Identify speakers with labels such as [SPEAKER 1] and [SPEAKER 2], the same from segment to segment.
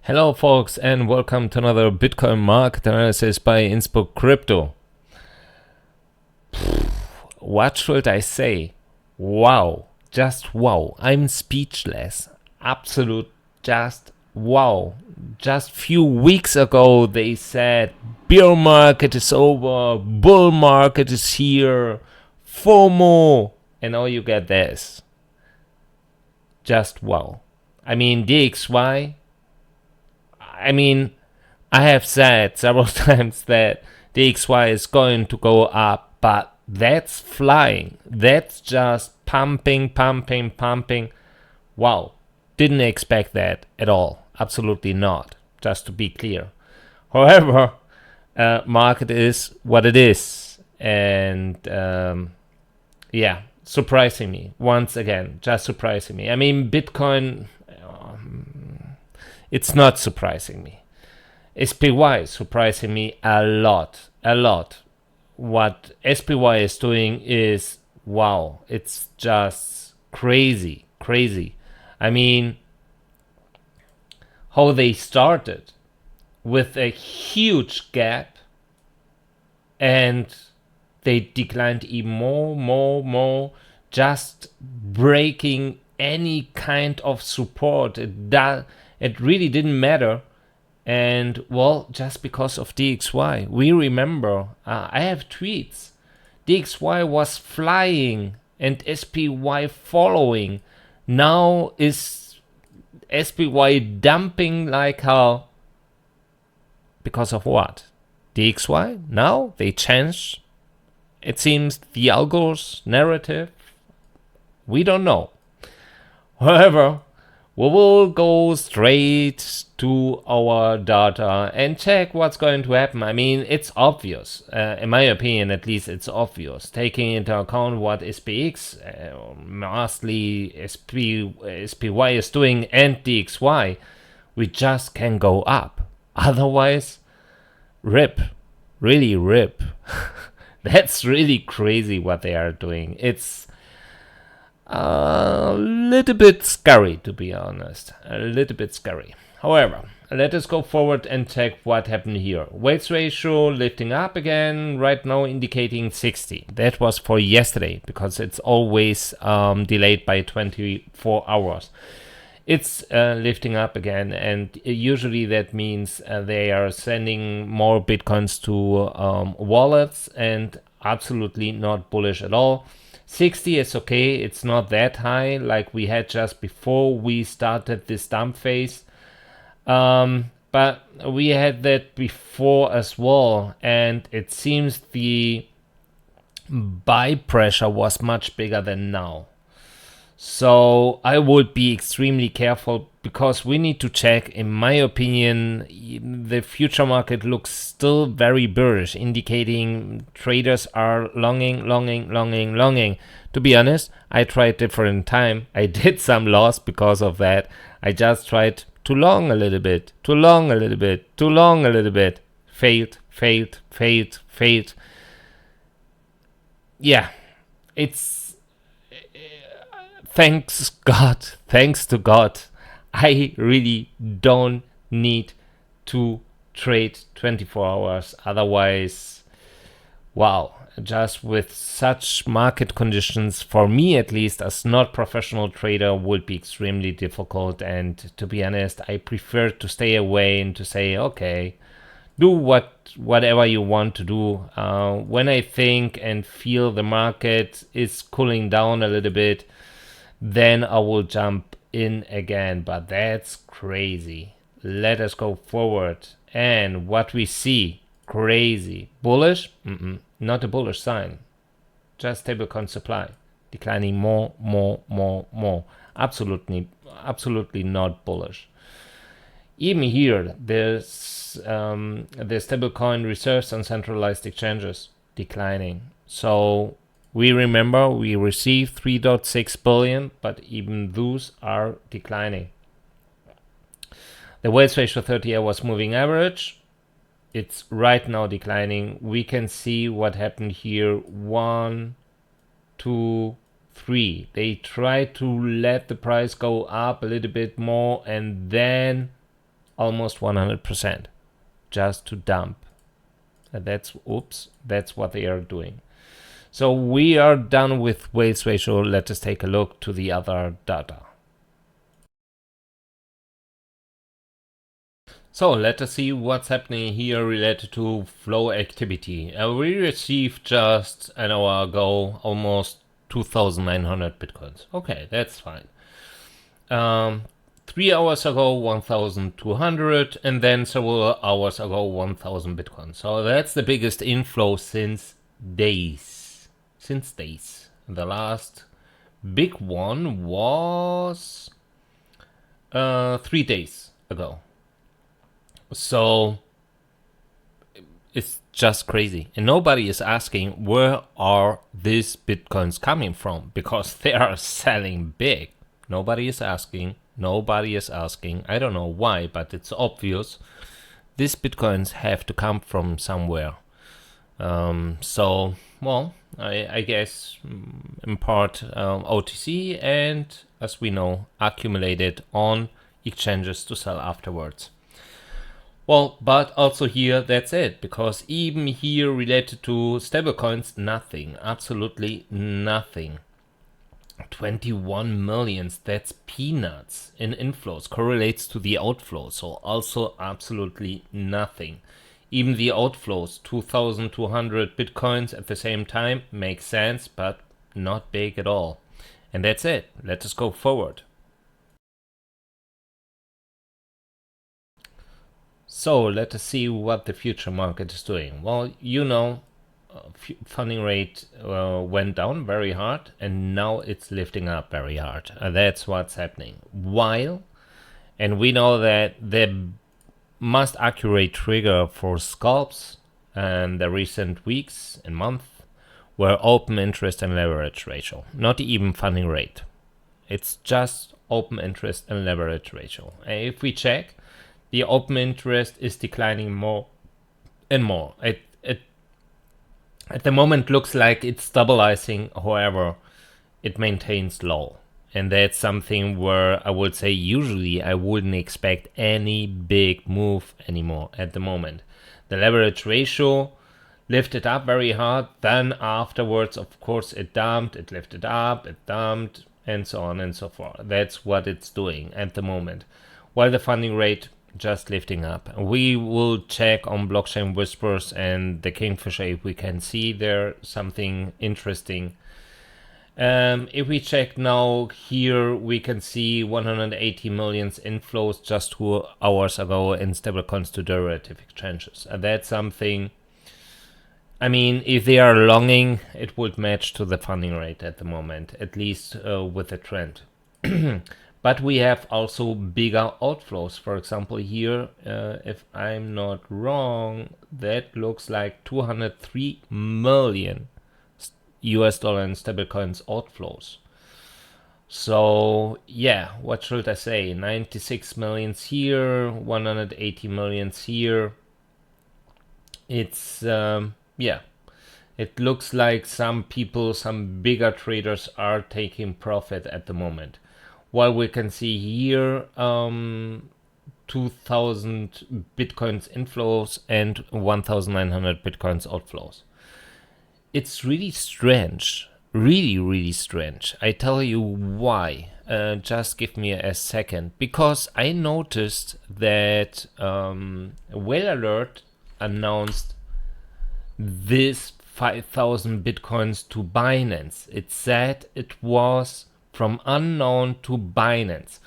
[SPEAKER 1] Hello folks, and welcome to another Bitcoin market analysis by Inspocrypto. What should I say? Wow, just wow. I'm speechless. Absolute just wow. Just few weeks ago they said bear market is over, bull market is here, FOMO, and now you get this. Just wow. I mean, DXY, I have said several times that the XY is going to go up, but that's flying. That's just pumping. Wow. Didn't expect that at all. Absolutely not. Just to be clear. However, market is what it is. And yeah, surprising me. Once again, just surprising me. I mean, Bitcoin, it's not surprising me. SPY is surprising me a lot. What SPY is doing is wow. It's just crazy. I mean, how they started with a huge gap and they declined even more, just breaking any kind of support. It really didn't matter. And well, just because of DXY, we remember, I have tweets. DXY was flying and SPY following. Now is SPY dumping like hell. Because of what? DXY? Now they changed, it seems, the algo's narrative. We don't know. However, we will go straight to our data and check what's going to happen. I mean, it's obvious. In my opinion, at least, it's obvious. Taking into account what SPX, mostly SPY is doing, and DXY, we just can go up. Otherwise, rip. Really rip. That's really crazy what they are doing. It's a little bit scary, to be honest. A little bit scary. However, let us go forward and check what happened here. Weights ratio lifting up again, right now indicating 60. That was for yesterday, because it's always delayed by 24 hours. It's lifting up again, and usually that means they are sending more Bitcoins to wallets, and absolutely not bullish at all. 60 is okay. It's not that high like we had just before we started this dump phase. But we had that before as well, and it seems the buy pressure was much bigger than now. So I would be extremely careful, because we need to check. In my opinion, the future market looks still very bearish, indicating traders are longing. To be honest, I tried different time. I did some loss because of that. I just tried to long a little bit, failed. Yeah, it's thanks to God, I really don't need to trade 24 hours. Otherwise, wow, just with such market conditions, for me at least, as not professional trader, would be extremely difficult. And to be honest, I prefer to stay away and to say, okay, do whatever you want to do. When I think and feel the market is cooling down a little bit, then I will jump in again. But that's crazy. Let us go forward. And what we see, crazy. Bullish? Not a bullish sign. Just stablecoin supply. Declining more. Absolutely not bullish. Even here, there's the stablecoin reserves on centralized exchanges declining. So we remember we received 3.6 billion, but even those are declining. The weights ratio 30 hours moving average, it's right now declining. We can see what happened here. 1, 2, 3. They try to let the price go up a little bit more, and then almost 100% just to dump. And that's what they are doing. So we are done with whales ratio. Let us take a look to the other data. So let us see what's happening here related to flow activity. We received just an hour ago almost 2,900 bitcoins. Okay, that's fine. 3 hours ago 1,200, and then several hours ago 1,000 bitcoins. So that's the biggest inflow since days. The last big one was 3 days ago. So it's just crazy. And nobody is asking where are these bitcoins coming from, because they are selling big. Nobody is asking. I don't know why, but it's obvious. These bitcoins have to come from somewhere. So, well, I guess in part OTC, and as we know, accumulated on exchanges to sell afterwards. Well, but also here, that's it, because even here related to stablecoins, nothing, absolutely nothing. 21 millions, that's peanuts in inflows, correlates to the outflows, so also absolutely nothing. Even the outflows, 2,200 bitcoins at the same time, makes sense, but not big at all. And that's it. Let us go forward. So let us see what the future market is doing. Well, you know, funding rate went down very hard, and now it's lifting up very hard. That's what's happening. While, and we know that the most accurate trigger for scalps and the recent weeks and months were open interest and leverage ratio, not even funding rate. It's just open interest and leverage ratio. And if we check, the open interest is declining more and more. It at the moment looks like it's stabilizing. However, it maintains low. And that's something where I would say usually I wouldn't expect any big move anymore at the moment. The leverage ratio lifted up very hard. Then afterwards, of course, it dumped, it lifted up, it dumped, and so on and so forth. That's what it's doing at the moment. While the funding rate just lifting up. We will check on Blockchain Whispers and the Kingfisher if we can see there something interesting. If we check now here, we can see 180 million inflows just 2 hours ago in stablecoins to derivative exchanges. And that's something, I mean, if they are longing, it would match to the funding rate at the moment, at least with the trend. But we have also bigger outflows. For example, here, if I'm not wrong, that looks like 203 million US dollar in stablecoins outflows. So yeah, what should I say? 96 millions here, 180 millions here. It's yeah, it looks like some people, some bigger traders are taking profit at the moment. While we can see here 2,000 bitcoins inflows and 1,900 bitcoins outflows. It's really strange, really strange. I tell you why. Just give me a second, because I noticed that Whale Alert announced this 5,000 bitcoins to Binance. It said it was from unknown to Binance,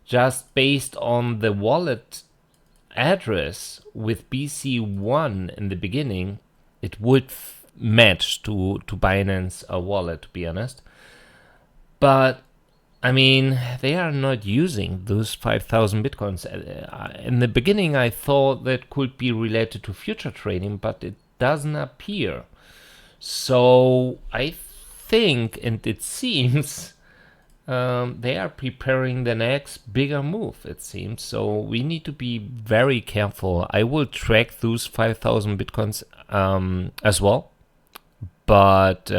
[SPEAKER 1] just based on the wallet address with BC1 in the beginning. It would match to Binance wallet, to be honest. But I mean, they are not using those 5,000 bitcoins. In the beginning, I thought that could be related to future trading, but it doesn't appear. So I think, and it seems, they are preparing the next bigger move, it seems. So we need to be very careful. I will track those 5,000 bitcoins as well. But,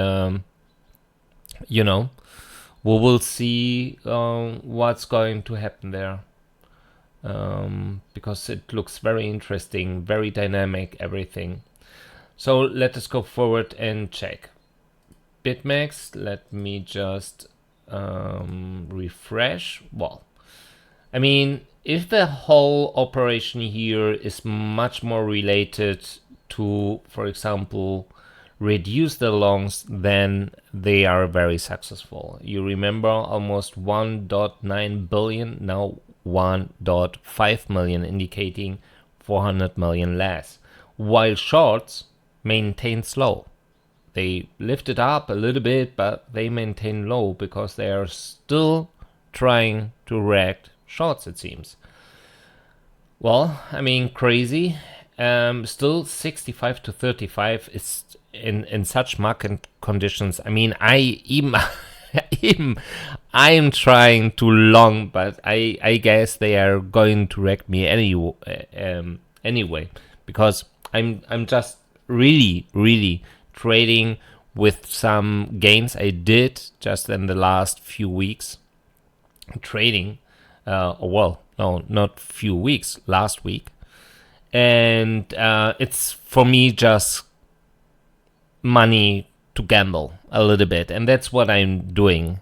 [SPEAKER 1] you know, we will see what's going to happen there. because it looks very interesting, very dynamic, everything. So let us go forward and check. BitMEX, let me just refresh. Well, I mean, if the whole operation here is much more related to, for example, reduce the longs, then they are very successful. You remember almost 1.9 billion, now 1.5 million, indicating 400 million less. While shorts maintain slow. They lifted up a little bit, but they maintain low because they are still trying to react shorts, it seems. Well, I mean, crazy. Still 65 to 35 is in such market conditions. I mean, I even I'm trying to long, but I guess they are going to wreck me anyway, because I'm just really trading with some gains I did just in the last few weeks trading. Well, no, not few weeks, last week. And it's for me just money to gamble a little bit. And that's what I'm doing.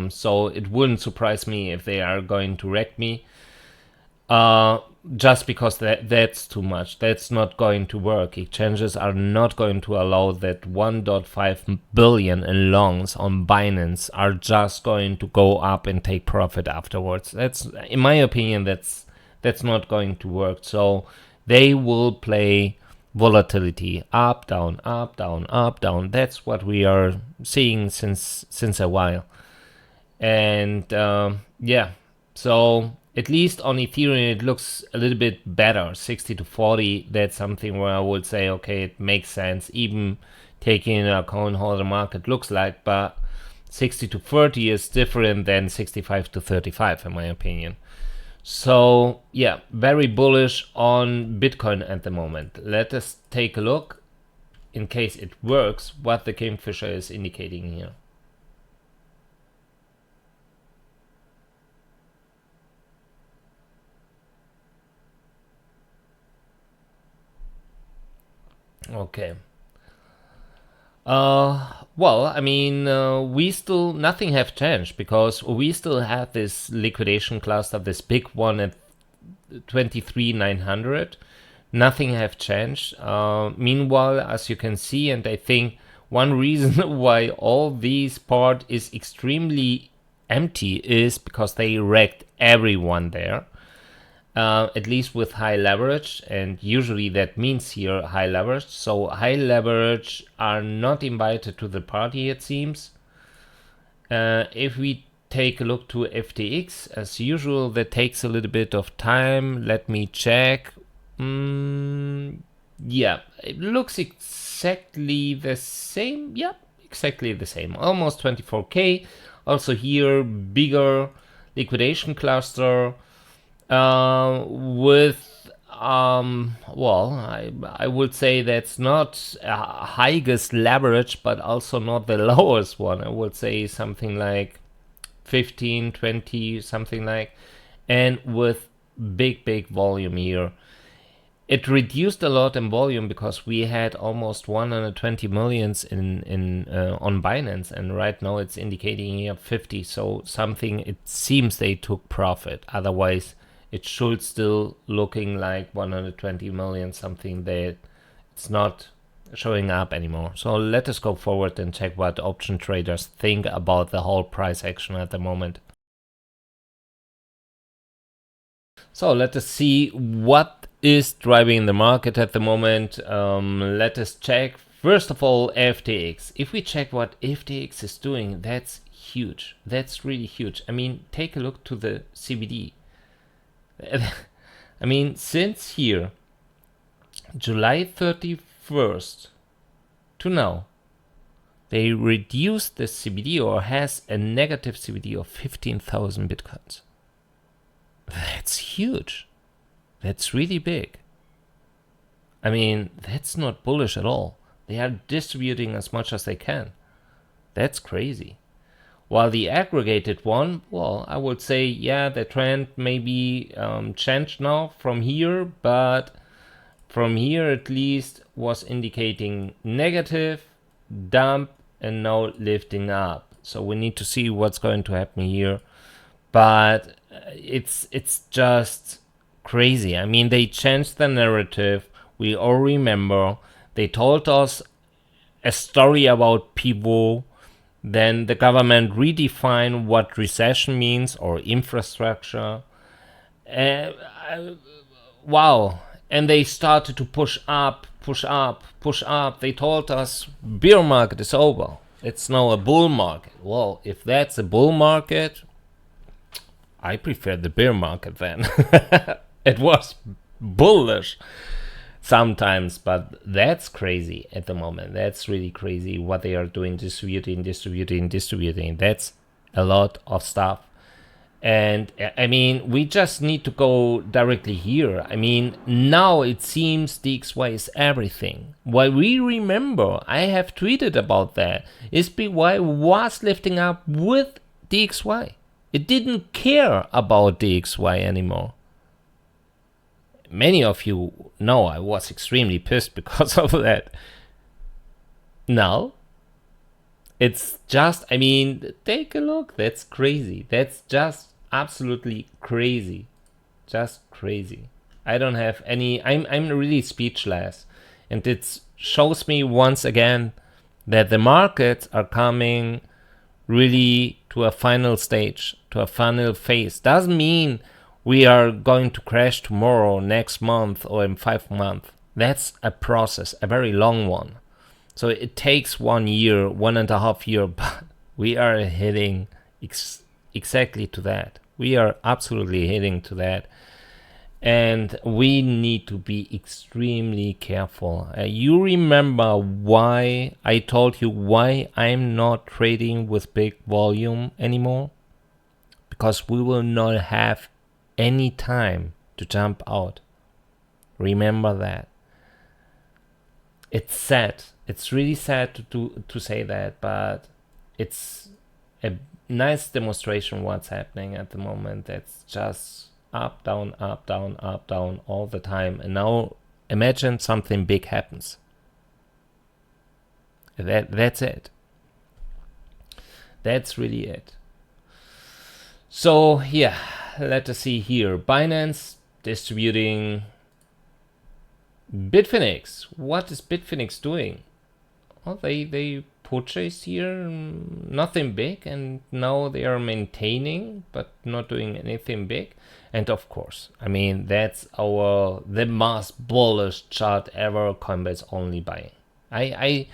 [SPEAKER 1] So it wouldn't surprise me if they are going to wreck me. Just because that's too much. That's not going to work. Exchanges are not going to allow that 1.5 billion in longs on Binance are just going to go up and take profit afterwards. That's, in my opinion, that's not going to work. So they will play volatility up, down, up, down, up, down. That's what we are seeing since a while. And yeah, so at least on Ethereum, it looks a little bit better. 60 to 40, that's something where I would say, okay, it makes sense, even taking into account how the market looks like. But 60 to 30 is different than 65 to 35, in my opinion. So yeah, very bullish on Bitcoin at the moment. Let us take a look, in case it works, what the Kingfisher is indicating here. Okay. Well, I mean, we still, nothing have changed because we still have this liquidation cluster, this big one at 23,900. Nothing have changed. Meanwhile, as you can see, and I think one reason why all these part is extremely empty is because they wrecked everyone there. At least with high leverage, and usually that means here high leverage. So high leverage are not invited to the party, it seems. If we take a look to FTX, as usual, that takes a little bit of time. Let me check. Yeah, it looks exactly the same. Yep, exactly the same. Almost 24K. Also here, bigger liquidation cluster. With well, I would say that's not highest leverage, but also not the lowest one. I would say something like 15, 20, something like, and with big volume here. It reduced a lot in volume because we had almost 120 millions in on Binance, and right now it's indicating here 50. So something, it seems they took profit. Otherwise, it should still looking like 120 million, something that it's not showing up anymore. So let us go forward and check what option traders think about the whole price action at the moment. So let us see what is driving the market at the moment. Let us check. First of all, FTX. If we check what FTX is doing, that's huge. That's really huge. I mean, take a look to the CBD. I mean, since here, July 31st to now, they reduced the CBD, or has a negative CBD of 15,000 bitcoins. That's huge. That's really big. I mean, that's not bullish at all. They are distributing as much as they can. That's crazy. While the aggregated one, well, I would say, yeah, the trend maybe changed now from here, but from here at least was indicating negative, dump, and now lifting up. So we need to see what's going to happen here. But it's just crazy. I mean, they changed the narrative. We all remember. They told us a story about pivot. Then the government redefined what recession means or infrastructure. Uh, wow. And they started to push up, push up, push up. They told us bear market is over. It's now a bull market. Well, if that's a bull market, I prefer the bear market then. It was bullish sometimes, but that's crazy at the moment. That's really crazy what they are doing, distributing. That's a lot of stuff. And I mean, we just need to go directly here. I mean, now it seems DXY is everything. What we remember, I have tweeted about that, SPY was lifting up with DXY. It didn't care about DXY anymore. Many of you know I was extremely pissed because of that. Now, it's just, I mean, take a look. That's crazy. That's just absolutely crazy. Just crazy. I don't have any, I'm really speechless. And it shows me once again that the markets are coming really to a final stage, to a final phase. Doesn't mean we are going to crash tomorrow, next month, or in 5 months. That's a process, a very long one. So it takes 1 year, 1.5 years, but we are heading exactly to that. We are absolutely heading to that. And we need to be extremely careful. You remember why I told you why I'm not trading with big volume anymore? Because we will not have any time to jump out. Remember that. It's sad. It's really sad to say that, but it's a nice demonstration what's happening at the moment. That's just up, down, up, down, up, down all the time. And now imagine something big happens. That's it. That's really it. So yeah, let us see here. Binance distributing. Bitfinex. What is Bitfinex doing? Well, they purchased here nothing big, and now they are maintaining but not doing anything big. And of course, I mean, that's the most bullish chart ever. Coinbase only buying. I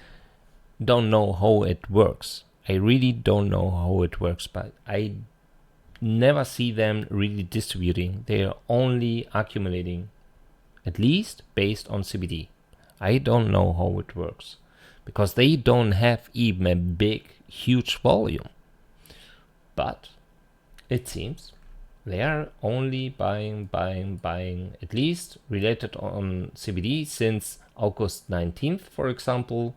[SPEAKER 1] don't know how it works. I really don't know how it works, but I never see them really distributing. They are only accumulating, at least based on CBD. I don't know how it works because they don't have even a big, huge volume. But it seems they are only buying, at least related on CBD since August 19th, for example,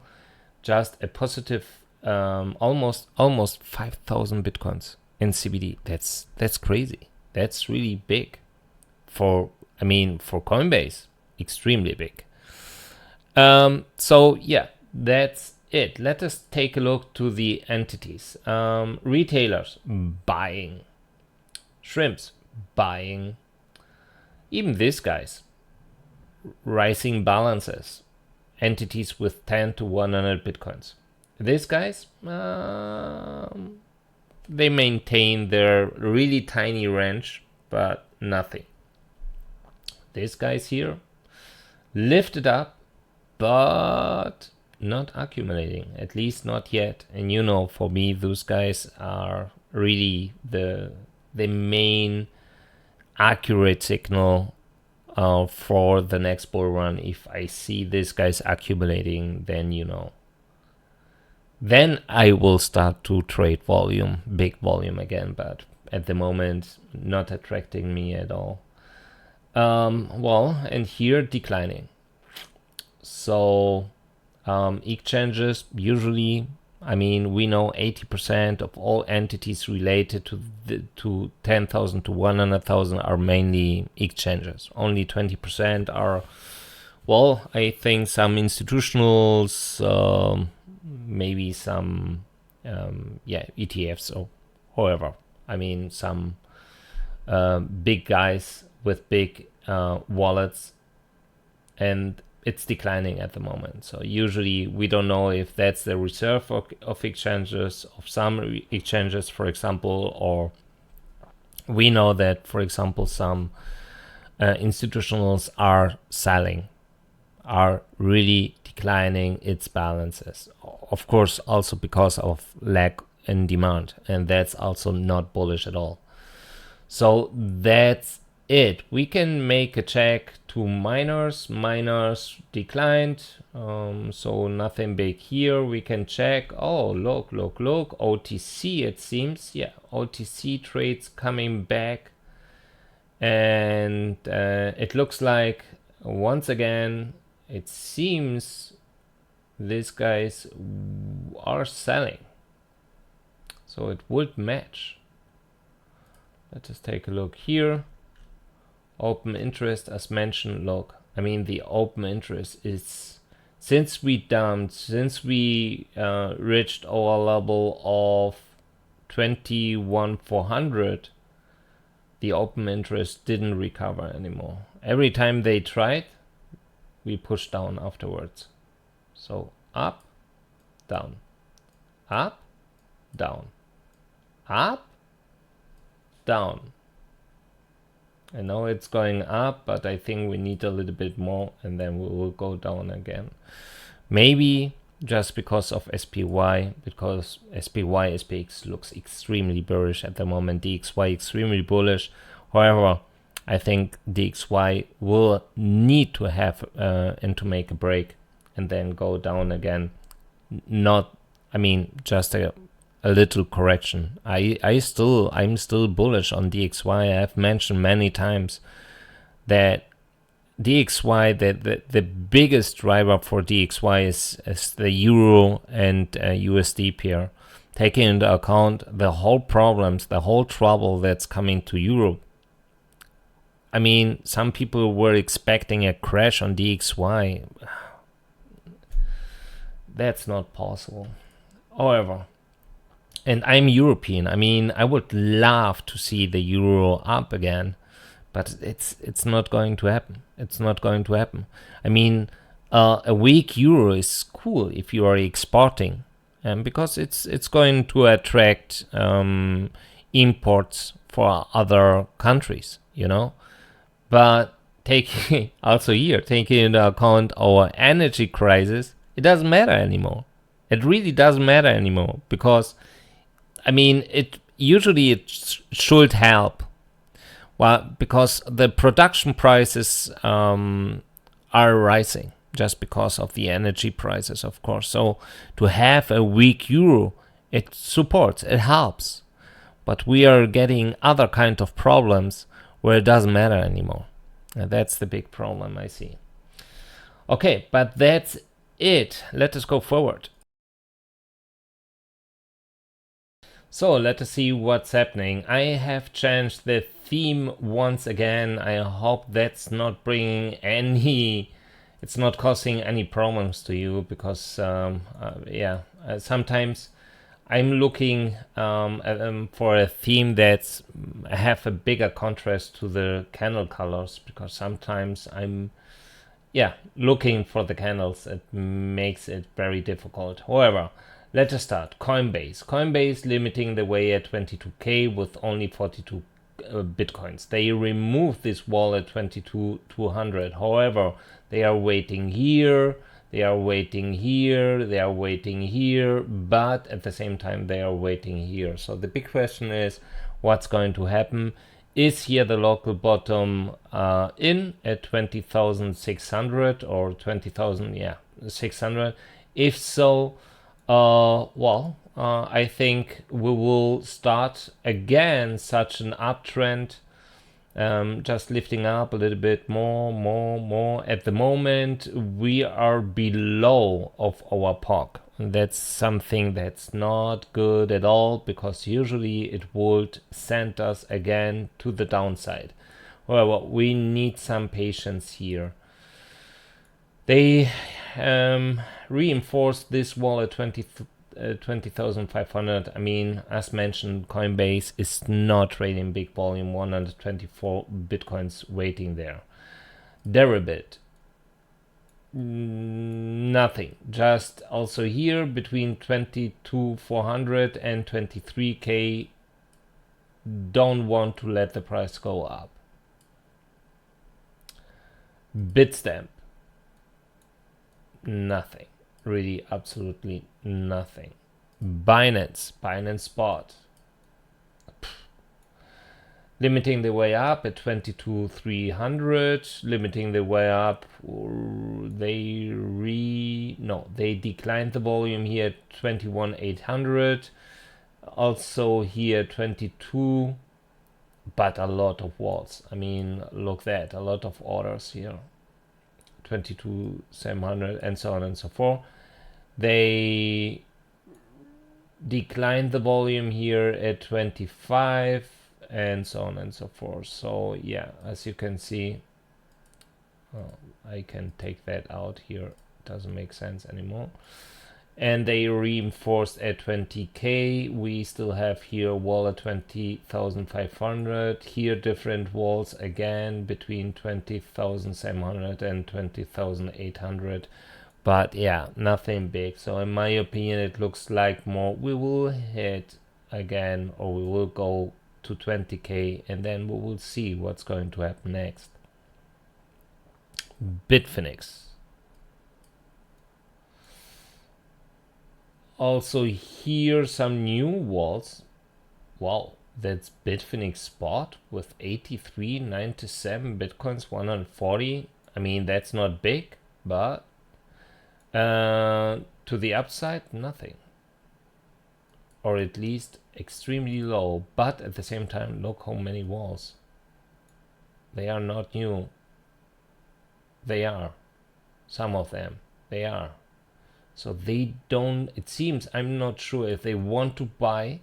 [SPEAKER 1] just a positive almost 5,000 Bitcoins in CBD. That's crazy. That's really big for Coinbase, extremely big. So yeah, that's it. Let us take a look to the entities. Retailers buying, shrimps buying, even these guys rising balances, entities with 10 to 100 Bitcoins. These guys, they maintain their really tiny range, but nothing. These guys here lifted up, but not accumulating, at least not yet. And you know, for me, those guys are really the main accurate signal for the next bull run. If I see these guys accumulating, then you know, then I will start to trade volume, big volume again. But at the moment, not attracting me at all. Well, and here declining. So exchanges usually I mean, we know 80% of all entities related to 10,000 to 100,000 are mainly exchanges. Only 20% are, well, I think some institutionals, maybe some, ETFs or however. I mean, some big guys with big wallets, and it's declining at the moment. So usually we don't know if that's the reserve of exchanges, of some exchanges, for example, or we know that, for example, some institutionals are selling, are really declining its balances. Of course, also because of lack in demand, and that's also not bullish at all. So that's it. We can make a check to miners. Miners declined, so nothing big here. We can check. Oh, look. OTC, it seems. Yeah, OTC trades coming back. And it looks like, once again, it seems these guys are selling. So it would match. Let us take a look here. Open interest, as mentioned, look. I mean, the open interest is, since we reached our level of 21,400, the open interest didn't recover anymore. Every time they tried, we pushed down afterwards. So up, down, up, down, up, down. I know it's going up, but I think we need a little bit more, and then we will go down again. Maybe just because of SPY, because SPY, SPX looks extremely bearish at the moment, DXY extremely bullish. However, I think DXY will need to have and to make a break and then go down again. Not, I mean, just a little correction. I'm still bullish on DXY. I have mentioned many times that DXY, the biggest driver for DXY is the euro and USD pair. Taking into account the whole problems, the whole trouble that's coming to Europe. I mean, some people were expecting a crash on DXY. That's not possible. However, and I'm European. I mean, I would love to see the euro up again, but it's not going to happen. It's not going to happen. I mean, a weak euro is cool if you are exporting, because it's going to attract imports for other countries, you know. But taking into account our energy crisis, it doesn't matter anymore. It really doesn't matter anymore, because I mean, it should help. Well, because the production prices are rising just because of the energy prices, of course. So to have a weak euro, it supports, it helps. But we are getting other kind of problems where it doesn't matter anymore. And that's the big problem I see. Okay, but that's it. Let us go forward. So let us see what's happening. I have changed the theme once again. I hope that's not bringing any, it's not causing any problems to you, because sometimes I'm looking for a theme that's have a bigger contrast to the candle colors, because sometimes I'm looking for the candles. It makes it very difficult. However, let us start. Coinbase limiting the way at 22K with only 42 bitcoins. They removed this wall at 22,200. However, they are waiting here, they are waiting here, they are waiting here, but at the same time they are waiting here. So the big question is, what's going to happen? Is here the local bottom in at 20,600 or 20,600? If so, I think we will start again such an uptrend, just lifting up a little bit more. At the moment, we are below of our POC. That's something that's not good at all, because usually it would send us again to the downside. However, we need some patience here. They reinforced this wall at 20,500. I mean, as mentioned, Coinbase is not trading big volume, 124 Bitcoins waiting there. Deribit, nothing. Just also here between 22,400 and 23K. Don't want to let the price go up. Bitstamp, nothing. Really, absolutely nothing. Binance Spot, limiting the way up at 22,300, limiting the way up. They declined the volume here at 21,800. Also here 22, but a lot of walls. I mean, look that, a lot of orders here. 22,700 and so on and so forth. They declined the volume here at 25 and so on and so forth. So yeah, as you can see, I can take that out here. It doesn't make sense anymore. And they reinforced at 20K. We still have here a wall at 20,500. Here different walls again between 20,700 and 20,800. But yeah, nothing big. So in my opinion, it looks like more we will hit again, or we will go to 20K, and then we will see what's going to happen next. Bitfinex. Also here some new walls. Wow, that's Bitfinex Spot with 83.97 Bitcoins, 140. I mean, that's not big, but to the upside, nothing. Or at least extremely low, but at the same time, look how many walls. They are not new. They are. Some of them, they are. So they don't, it seems, I'm not sure if they want to buy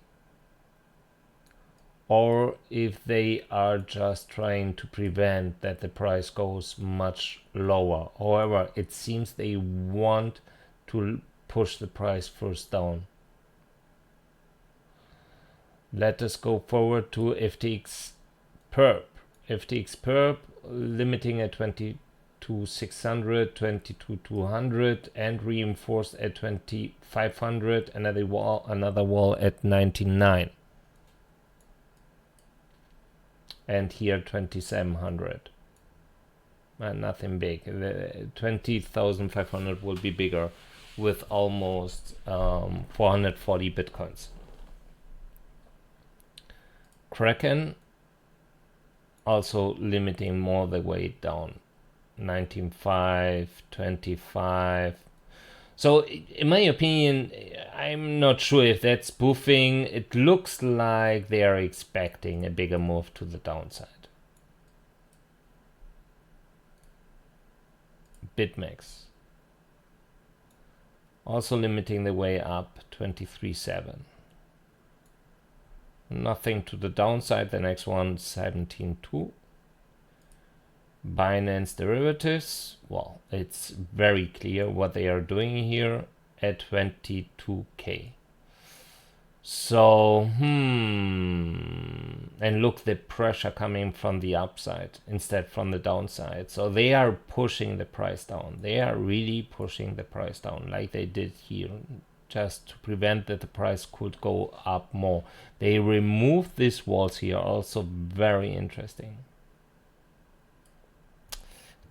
[SPEAKER 1] or if they are just trying to prevent that the price goes much lower. However, it seems they want to push the price first down. Let us go forward to FTX Perp. FTX Perp limiting at 22,600, 22,200 and reinforced at 2,500. Another wall at 99. And here 2,700. Nothing big. The 20,500 will be bigger with almost 440 Bitcoins. Kraken also limiting more the way down. 19.5, 25. So in my opinion, I'm not sure if that's spoofing. It looks like they are expecting a bigger move to the downside. BitMEX also limiting the way up, 23.7. Nothing to the downside. The next one, 17.2. Binance derivatives, well, it's very clear what they are doing here at 22K. So, and look, the pressure coming from the upside instead from the downside. So they are pushing the price down. They are really pushing the price down like they did here, just to prevent that the price could go up more. They removed these walls here, also very interesting.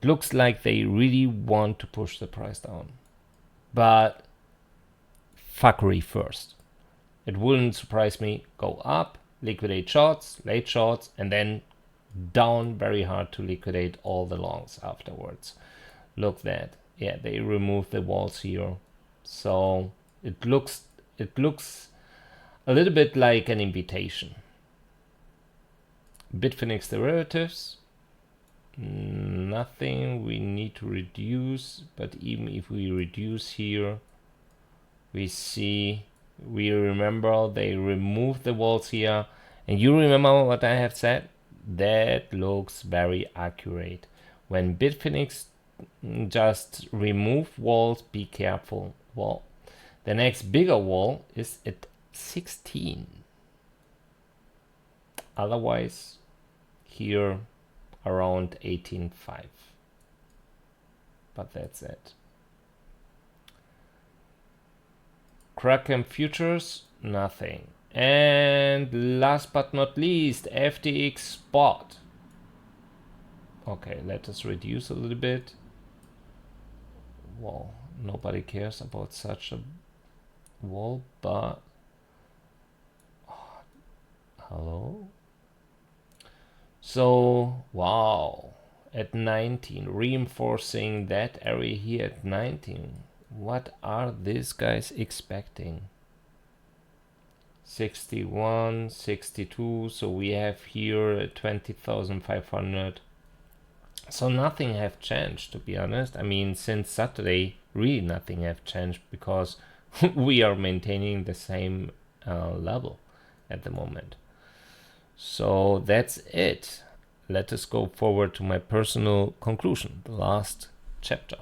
[SPEAKER 1] Looks like they really want to push the price down, but fuckery first. It wouldn't surprise me. Go up, liquidate shorts, late shorts, and then down very hard to liquidate all the longs afterwards. Look that, yeah, they removed the walls here, so it looks a little bit like an invitation. Bitfinex derivatives. Nothing we need to reduce, but even if we reduce here, we remember they removed the walls here, and you remember what I have said? That looks very accurate. When Bitfinex just remove walls, be careful. Well, the next bigger wall is at 16. Otherwise, here around 18.5. But that's it. Kraken futures, nothing. And last but not least, FTX spot. Okay, let us reduce a little bit. Well, nobody cares about such a wall, but hello. So wow, at 19, reinforcing that area here at 19. What are these guys expecting? 61, 62, so we have here 20,500. So nothing have changed, to be honest. I mean, since Saturday, really nothing have changed, because we are maintaining the same level at the moment. So that's it. Let us go forward to my personal conclusion, the last chapter.